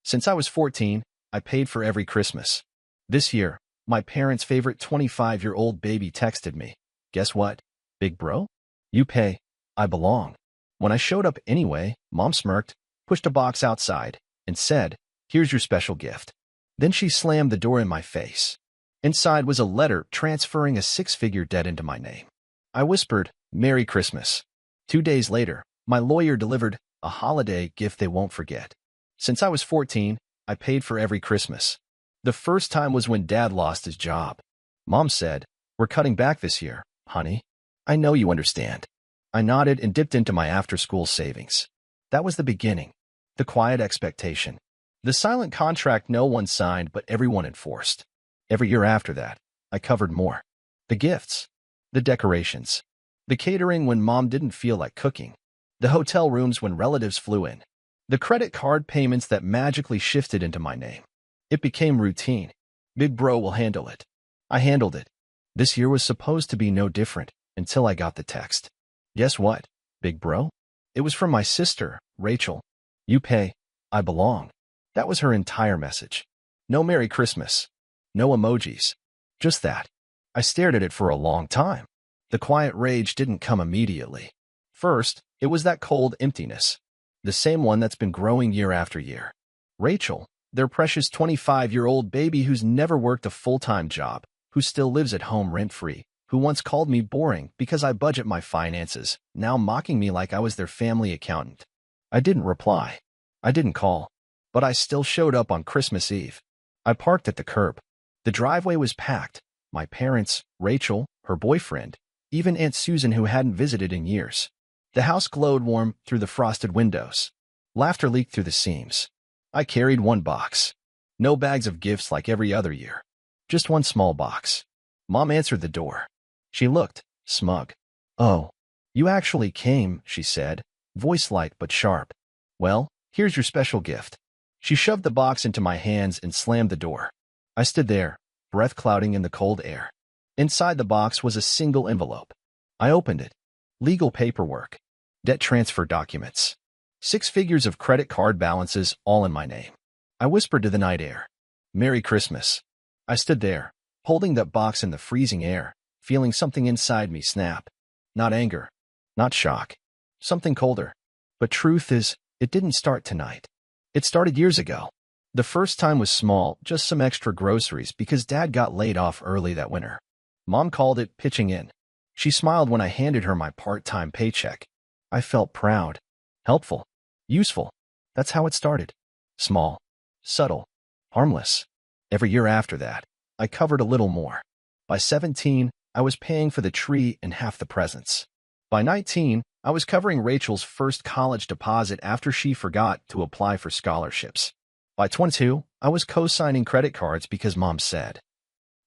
Since I was 14, I paid for every Christmas. This year, my parents' favorite 25-year-old baby texted me. Guess what, big bro? You pay. I belong. When I showed up anyway, Mom smirked, pushed a box outside, and said, "Here's your special gift." Then she slammed the door in my face. Inside was a letter transferring a six-figure debt into my name. I whispered, "Merry Christmas." 2 days later, my lawyer delivered a holiday gift they won't forget. Since I was 14, I paid for every Christmas. The first time was when Dad lost his job. Mom said, "We're cutting back this year, honey. I know you understand." I nodded and dipped into my after-school savings. That was the beginning, the quiet expectation, the silent contract no one signed but everyone enforced. Every year after that, I covered more. The gifts, the decorations, the catering when Mom didn't feel like cooking, the hotel rooms when relatives flew in, the credit card payments that magically shifted into my name. It became routine. Big bro will handle it. I handled it. This year was supposed to be no different until I got the text. Guess what, big bro? It was from my sister, Rachel. You pay. I belong. That was her entire message. No Merry Christmas. No emojis. Just that. I stared at it for a long time. The quiet rage didn't come immediately. First, it was that cold emptiness. The same one that's been growing year after year. Rachel, their precious 25-year-old baby who's never worked a full-time job, who still lives at home rent-free, who once called me boring because I budget my finances, now mocking me like I was their family accountant. I didn't reply. I didn't call. But I still showed up on Christmas Eve. I parked at the curb. The driveway was packed. My parents, Rachel, her boyfriend, even Aunt Susan who hadn't visited in years. The house glowed warm through the frosted windows. Laughter leaked through the seams. I carried one box. No bags of gifts like every other year. Just one small box. Mom answered the door. She looked smug. "Oh, you actually came," she said, voice light but sharp. "Well, here's your special gift." She shoved the box into my hands and slammed the door. I stood there, breath clouding in the cold air. Inside the box was a single envelope. I opened it. Legal paperwork. Debt transfer documents. 6 figures of credit card balances, all in my name. I whispered to the night air, "Merry Christmas." I stood there, holding that box in the freezing air, feeling something inside me snap. Not anger. Not shock. Something colder. But truth is, it didn't start tonight. It started years ago. The first time was small, just some extra groceries because Dad got laid off early that winter. Mom called it pitching in. She smiled when I handed her my part-time paycheck. I felt proud, helpful, useful. That's how it started. Small, subtle, harmless. Every year after that, I covered a little more. By 17, I was paying for the tree and half the presents. By 19, I was covering Rachel's first college deposit after she forgot to apply for scholarships. By 22, I was co-signing credit cards because Mom said,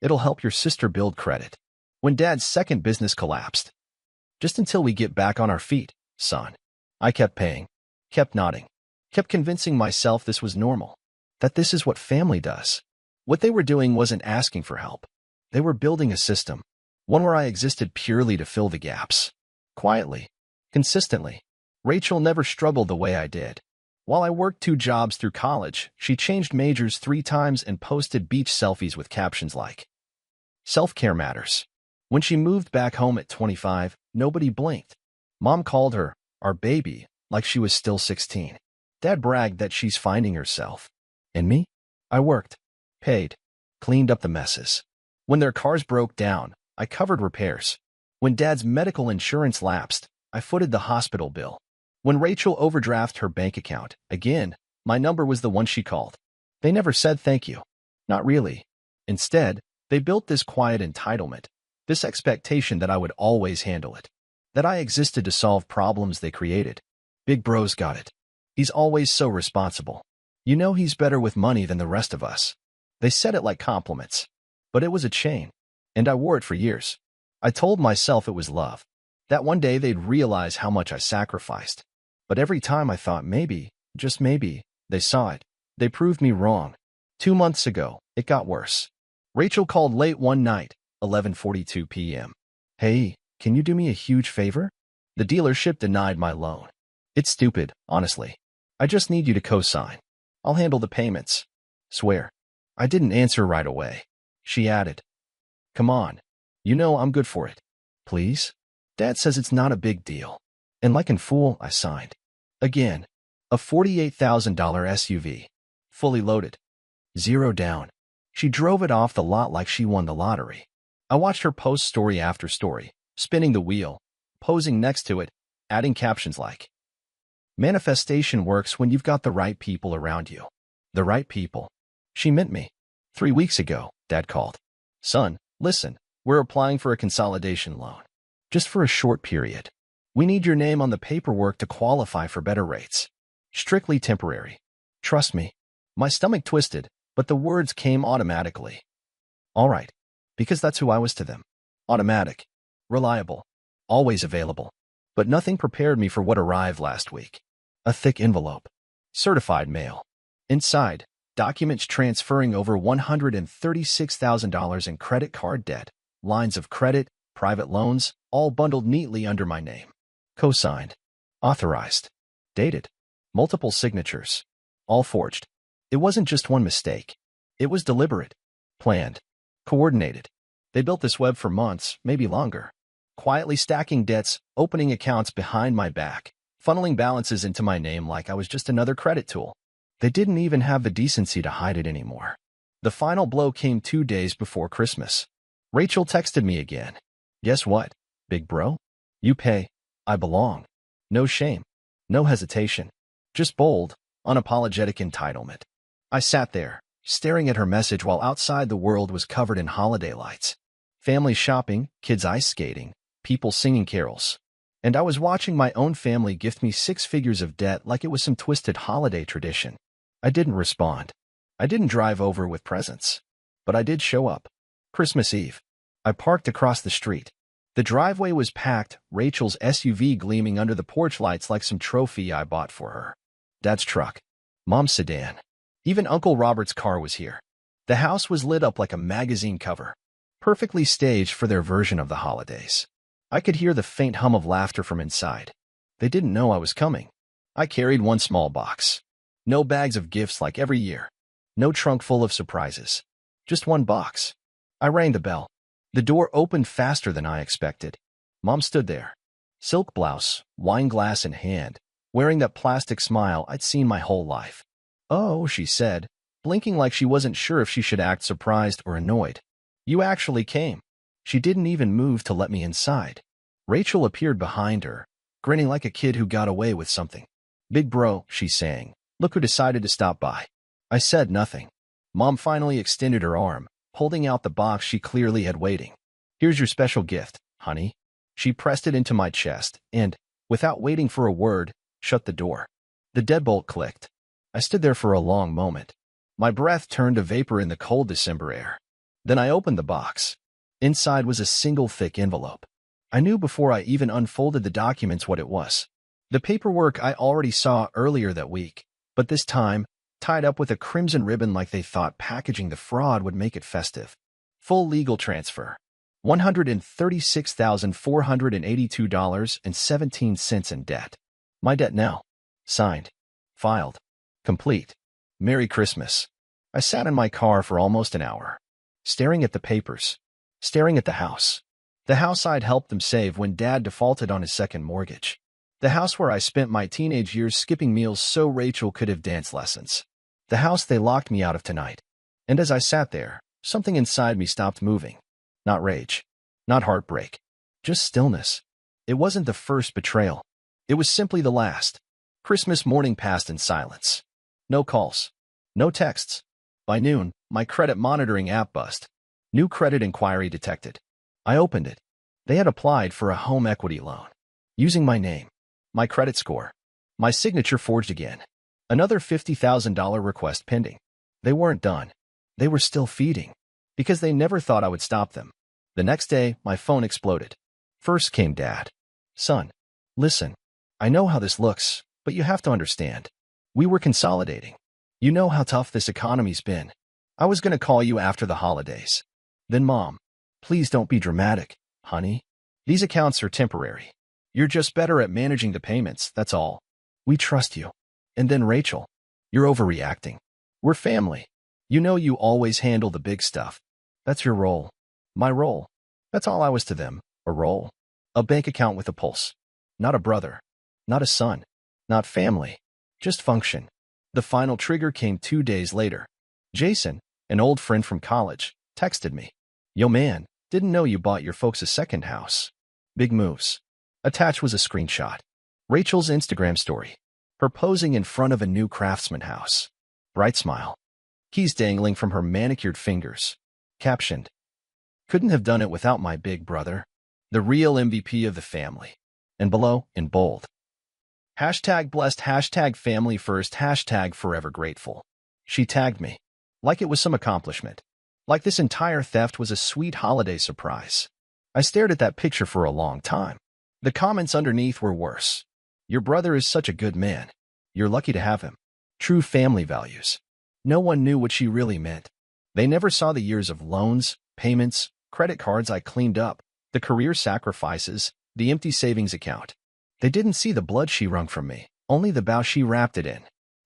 "It'll help your sister build credit." When Dad's second business collapsed. "Just until we get back on our feet, son." I kept paying, kept nodding, kept convincing myself this was normal, that this is what family does. What they were doing wasn't asking for help. They were building a system, one where I existed purely to fill the gaps. Quietly, consistently. Rachel never struggled the way I did. While I worked 2 jobs through college, she changed majors 3 times and posted beach selfies with captions like, "Self-care matters." When she moved back home at 25, nobody blinked. Mom called her our baby like she was still 16. Dad bragged that she's finding herself. And me? I worked, paid, cleaned up the messes. When their cars broke down, I covered repairs. When Dad's medical insurance lapsed, I footed the hospital bill. When Rachel overdrafted her bank account, again, my number was the one she called. They never said thank you. Not really. Instead, they built this quiet entitlement, this expectation that I would always handle it, that I existed to solve problems they created. Big bro's got it. He's always so responsible. You know he's better with money than the rest of us. They said it like compliments. But it was a chain, and I wore it for years. I told myself it was love, that one day they'd realize how much I sacrificed. But every time I thought maybe, just maybe, they saw it. They proved me wrong. 2 months ago, it got worse. Rachel called late one night, 11:42 p.m. "Hey, can you do me a huge favor?" The dealership denied my loan. "It's stupid, honestly. I just need you to co-sign." I'll handle the payments. Swear. I didn't answer right away. She added, come on. You know I'm good for it. Please? Dad says it's not a big deal. And like a fool, I signed. Again. A $48,000 SUV. Fully loaded. Zero down. She drove it off the lot like she won the lottery. I watched her post story after story, spinning the wheel, posing next to it, adding captions like, manifestation works when you've got the right people around you. The right people. She meant me. 3 weeks ago, Dad called. Son, listen, we're applying for a consolidation loan. Just for a short period. We need your name on the paperwork to qualify for better rates. Strictly temporary. Trust me. My stomach twisted, but the words came automatically. All right. Because that's who I was to them. Automatic. Reliable. Always available. But nothing prepared me for what arrived last week. A thick envelope. Certified mail. Inside, documents transferring over $136,000 in credit card debt, lines of credit, private loans, all bundled neatly under my name. Co-signed. Authorized. Dated. Multiple signatures. All forged. It wasn't just one mistake. It was deliberate. Planned. Coordinated. They built this web for months, maybe longer. Quietly stacking debts, opening accounts behind my back, funneling balances into my name like I was just another credit tool. They didn't even have the decency to hide it anymore. The final blow came 2 days before Christmas. Rachel texted me again. Guess what, big bro? You pay. I belong. No shame. No hesitation. Just bold, unapologetic entitlement. I sat there, staring at her message while outside the world was covered in holiday lights. Family shopping, kids ice skating, people singing carols. And I was watching my own family gift me 6 figures of debt like it was some twisted holiday tradition. I didn't respond. I didn't drive over with presents. But I did show up. Christmas Eve. I parked across the street. The driveway was packed, Rachel's SUV gleaming under the porch lights like some trophy I bought for her. Dad's truck. Mom's sedan. Even Uncle Robert's car was here. The house was lit up like a magazine cover. Perfectly staged for their version of the holidays. I could hear the faint hum of laughter from inside. They didn't know I was coming. I carried one small box. No bags of gifts like every year. No trunk full of surprises. Just one box. I rang the bell. The door opened faster than I expected. Mom stood there. Silk blouse, wine glass in hand, wearing that plastic smile I'd seen my whole life. Oh, she said, blinking like she wasn't sure if she should act surprised or annoyed. You actually came. She didn't even move to let me inside. Rachel appeared behind her, grinning like a kid who got away with something. Big bro, she sang. Look who decided to stop by. I said nothing. Mom finally extended her arm, holding out the box she clearly had waiting. Here's your special gift, honey. She pressed it into my chest and, without waiting for a word, shut the door. The deadbolt clicked. I stood there for a long moment. My breath turned to vapor in the cold December air. Then I opened the box. Inside was a single thick envelope. I knew before I even unfolded the documents what it was. The paperwork I already saw earlier that week, but this time, tied up with a crimson ribbon like they thought packaging the fraud would make it festive. Full legal transfer. $136,482.17 in debt. My debt now. Signed. Filed. Complete. Merry Christmas. I sat in my car for almost an hour. Staring at the papers. Staring at the house. The house I'd helped them save when Dad defaulted on his second mortgage. The house where I spent my teenage years skipping meals so Rachel could have dance lessons. The house they locked me out of tonight. And as I sat there, something inside me stopped moving. Not rage. Not heartbreak. Just stillness. It wasn't the first betrayal. It was simply the last. Christmas morning passed in silence. No calls. No texts. By noon, my credit monitoring app buzzed. New credit inquiry detected. I opened it. They had applied for a home equity loan. Using my name. My credit score. My signature forged again. Another $50,000 request pending. They weren't done. They were still feeding. Because they never thought I would stop them. The next day, my phone exploded. First came Dad. Son, listen. I know how this looks, but you have to understand. We were consolidating. You know how tough this economy's been. I was going to call you after the holidays. Then Mom, please don't be dramatic, honey. These accounts are temporary. You're just better at managing the payments, that's all. We trust you. And then Rachel. You're overreacting. We're family. You know you always handle the big stuff. That's your role. My role. That's all I was to them. A role. A bank account with a pulse. Not a brother. Not a son. Not family. Just function. The final trigger came 2 days later. Jason, an old friend from college, texted me. Yo man, didn't know you bought your folks a second house. Big moves. Attached was a screenshot. Rachel's Instagram story. Her posing in front of a new Craftsman house. Bright smile. Keys dangling from her manicured fingers. Captioned. Couldn't have done it without my big brother. The real MVP of the family. And below, in bold. Hashtag blessed, hashtag family first, hashtag forever grateful. She tagged me. Like it was some accomplishment. Like this entire theft was a sweet holiday surprise. I stared at that picture for a long time. The comments underneath were worse. Your brother is such a good man. You're lucky to have him. True family values. No one knew what she really meant. They never saw the years of loans, payments, credit cards I cleaned up, the career sacrifices, the empty savings account. They didn't see the blood she wrung from me, only the bow she wrapped it in.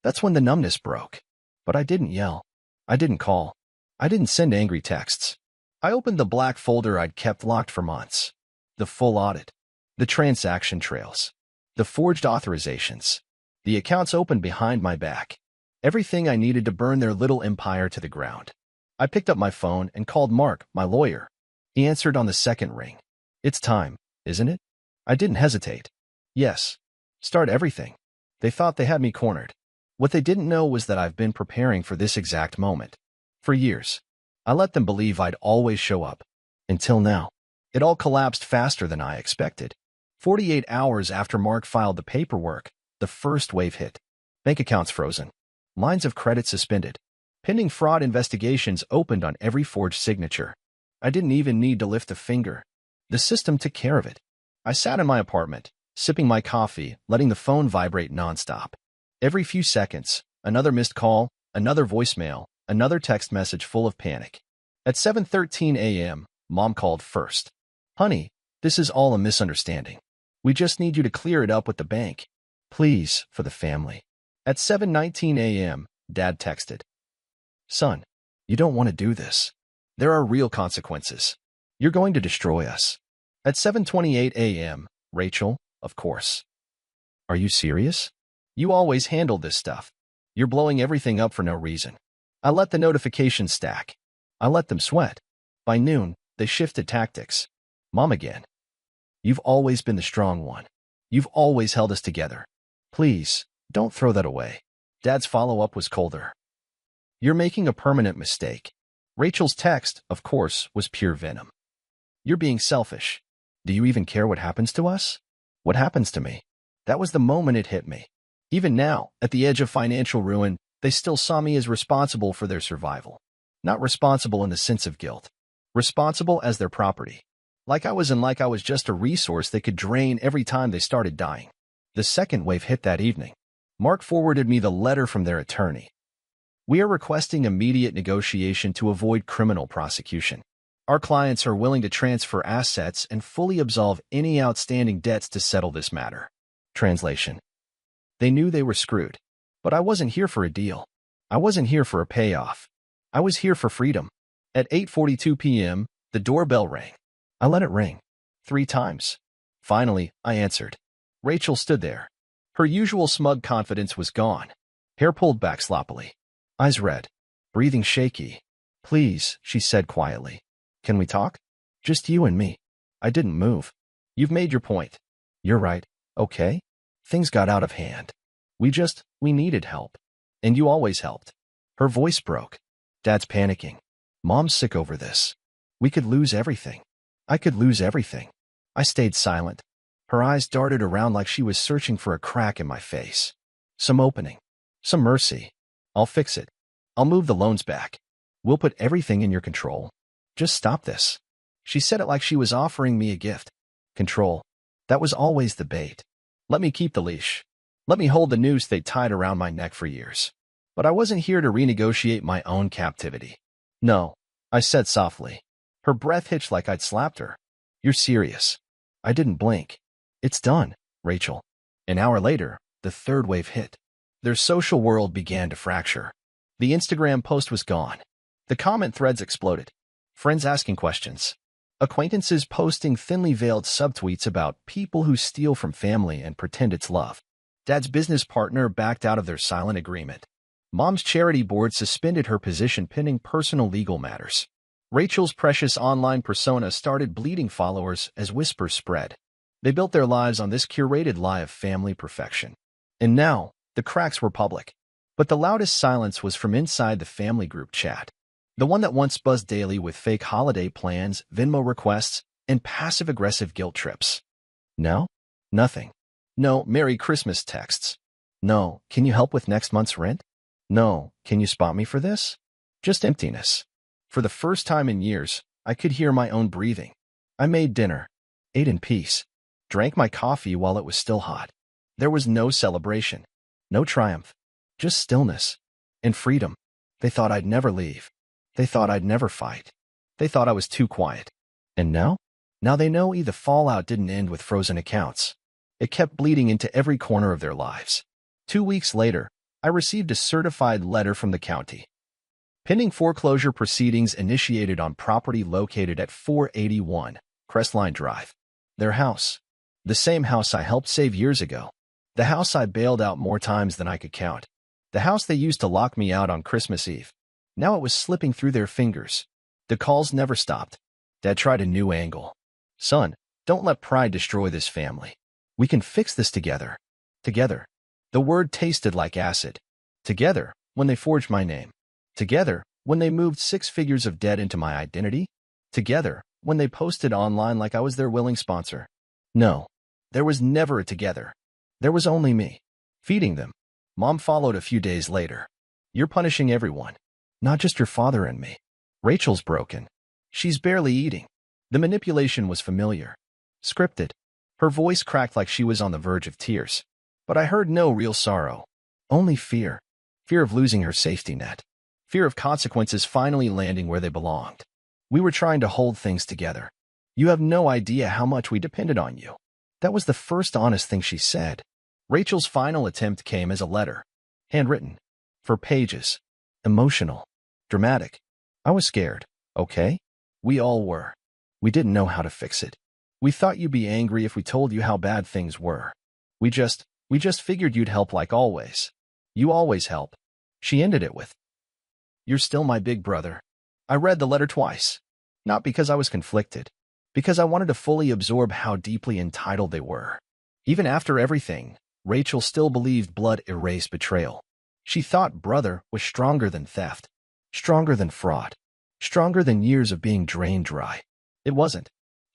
That's when the numbness broke. But I didn't yell. I didn't call. I didn't send angry texts. I opened the black folder I'd kept locked for months. The full audit. The transaction trails. The forged authorizations. The accounts opened behind my back. Everything I needed to burn their little empire to the ground. I picked up my phone and called Mark, my lawyer. He answered on the second ring. It's time, isn't it? I didn't hesitate. Yes. Start everything. They thought they had me cornered. What they didn't know was that I've been preparing for this exact moment. For years. I let them believe I'd always show up. Until now. It all collapsed faster than I expected. 48 hours after Mark filed the paperwork, the first wave hit. Bank accounts frozen. Lines of credit suspended. Pending fraud investigations opened on every forged signature. I didn't even need to lift a finger. The system took care of it. I sat in my apartment, sipping my coffee, letting the phone vibrate nonstop. Every few seconds, another missed call, another voicemail, another text message full of panic. At 7:13 a.m., Mom called first. Honey, this is all a misunderstanding. We just need you to clear it up with the bank. Please, for the family. At 7:19 a.m., Dad texted. Son, you don't want to do this. There are real consequences. You're going to destroy us. At 7:28 a.m., Rachel, of course. Are you serious? You always handle this stuff. You're blowing everything up for no reason. I let the notifications stack. I let them sweat. By noon, they shifted tactics. Mom again. You've always been the strong one. You've always held us together. Please, don't throw that away. Dad's follow-up was colder. You're making a permanent mistake. Rachel's text, of course, was pure venom. You're being selfish. Do you even care what happens to us? What happens to me? That was the moment it hit me. Even now, at the edge of financial ruin, they still saw me as responsible for their survival. Not responsible in the sense of guilt. Responsible as their property. Like I was just a resource they could drain every time they started dying. The second wave hit that evening. Mark forwarded me the letter from their attorney. We are requesting immediate negotiation to avoid criminal prosecution. Our clients are willing to transfer assets and fully absolve any outstanding debts to settle this matter. Translation. They knew they were screwed. But I wasn't here for a deal. I wasn't here for a payoff. I was here for freedom. At 8:42 p.m., the doorbell rang. I let it ring. 3 times. Finally, I answered. Rachel stood there. Her usual smug confidence was gone. Hair pulled back sloppily. Eyes red. Breathing shaky. Please, she said quietly. Can we talk? Just you and me. I didn't move. You've made your point. You're right. Okay? Things got out of hand. We needed help. And you always helped. Her voice broke. Dad's panicking. Mom's sick over this. We could lose everything. I could lose everything. I stayed silent. Her eyes darted around like she was searching for a crack in my face. Some opening. Some mercy. I'll fix it. I'll move the loans back. We'll put everything in your control. Just stop this. She said it like she was offering me a gift. Control. That was always the bait. Let me keep the leash. Let me hold the noose they tied around my neck for years. But I wasn't here to renegotiate my own captivity. No, I said softly. Her breath hitched like I'd slapped her. You're serious. I didn't blink. It's done, Rachel. An hour later, the third wave hit. Their social world began to fracture. The Instagram post was gone. The comment threads exploded. Friends asking questions. Acquaintances posting thinly veiled subtweets about people who steal from family and pretend it's love. Dad's business partner backed out of their silent agreement. Mom's charity board suspended her position pending personal legal matters. Rachel's precious online persona started bleeding followers as whispers spread. They built their lives on this curated lie of family perfection. And now, the cracks were public. But the loudest silence was from inside the family group chat. The one that once buzzed daily with fake holiday plans, Venmo requests, and passive-aggressive guilt trips. No? Nothing. No, Merry Christmas texts. No, can you help with next month's rent? No, can you spot me for this? Just emptiness. For the first time in years, I could hear my own breathing. I made dinner, ate in peace, drank my coffee while it was still hot. There was no celebration, no triumph, just stillness and freedom. They thought I'd never leave. They thought I'd never fight. They thought I was too quiet. And now? Now they know the fallout didn't end with frozen accounts. It kept bleeding into every corner of their lives. 2 weeks later, I received a certified letter from the county. Pending foreclosure proceedings initiated on property located at 481 Crestline Drive. Their house. The same house I helped save years ago. The house I bailed out more times than I could count. The house they used to lock me out on Christmas Eve. Now it was slipping through their fingers. The calls never stopped. Dad tried a new angle. Son, don't let pride destroy this family. We can fix this together. Together. The word tasted like acid. Together, when they forged my name. Together, when they moved 6 figures of debt into my identity. Together, when they posted online like I was their willing sponsor. No, there was never a together. There was only me. Feeding them. Mom followed a few days later. You're punishing everyone. Not just your father and me. Rachel's broken. She's barely eating. The manipulation was familiar. Scripted. Her voice cracked like she was on the verge of tears. But I heard no real sorrow. Only fear. Fear of losing her safety net. Fear of consequences finally landing where they belonged. We were trying to hold things together. You have no idea how much we depended on you. That was the first honest thing she said. Rachel's final attempt came as a letter. Handwritten. For pages. Emotional. Dramatic. I was scared, okay? We all were. We didn't know how to fix it. We thought you'd be angry if we told you how bad things were. We just figured you'd help like always. You always help. She ended it with, You're still my big brother. I read the letter twice. Not because I was conflicted. Because I wanted to fully absorb how deeply entitled they were. Even after everything, Rachel still believed blood erased betrayal. She thought brother was stronger than theft, stronger than fraud, stronger than years of being drained dry. It wasn't.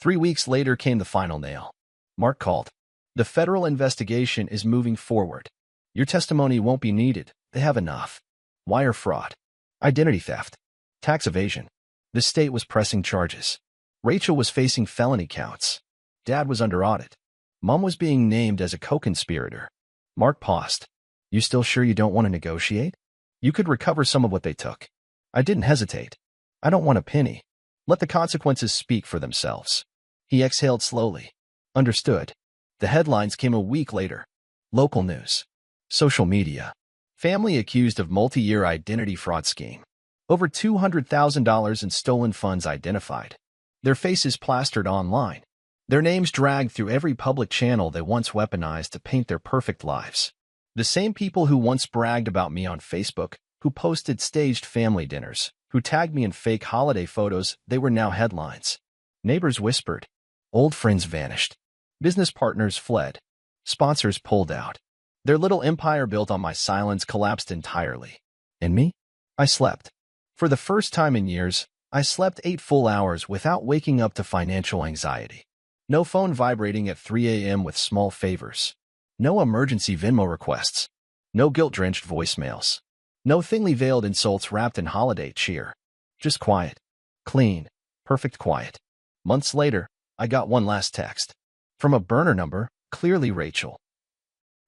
3 weeks later came the final nail. Mark called. The federal investigation is moving forward. Your testimony won't be needed. They have enough. Wire fraud, identity theft, tax evasion. The state was pressing charges. Rachel was facing felony counts. Dad was under audit. Mom was being named as a co-conspirator. Mark paused. You still sure you don't want to negotiate? You could recover some of what they took. I didn't hesitate. I don't want a penny. Let the consequences speak for themselves. He exhaled slowly. Understood. The headlines came a week later. Local news. Social media. Family accused of multi-year identity fraud scheme. Over $200,000 in stolen funds identified. Their faces plastered online. Their names dragged through every public channel they once weaponized to paint their perfect lives. The same people who once bragged about me on Facebook, who posted staged family dinners, who tagged me in fake holiday photos, they were now headlines. Neighbors whispered. Old friends vanished. Business partners fled. Sponsors pulled out. Their little empire built on my silence collapsed entirely. And me? I slept. For the first time in years, I slept 8 full hours without waking up to financial anxiety. No phone vibrating at 3 a.m. with small favors. No emergency Venmo requests. No guilt-drenched voicemails. No thinly veiled insults wrapped in holiday cheer. Just quiet. Clean. Perfect quiet. Months later, I got one last text. From a burner number, clearly Rachel.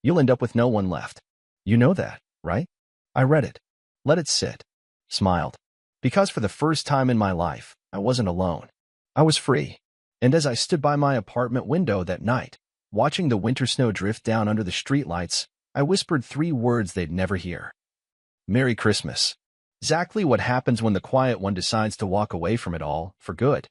You'll end up with no one left. You know that, right? I read it. Let it sit. Smiled. Because for the first time in my life, I wasn't alone. I was free. And as I stood by my apartment window that night, watching the winter snow drift down under the streetlights, I whispered 3 words they'd never hear. Merry Christmas. Exactly what happens when the quiet one decides to walk away from it all, for good.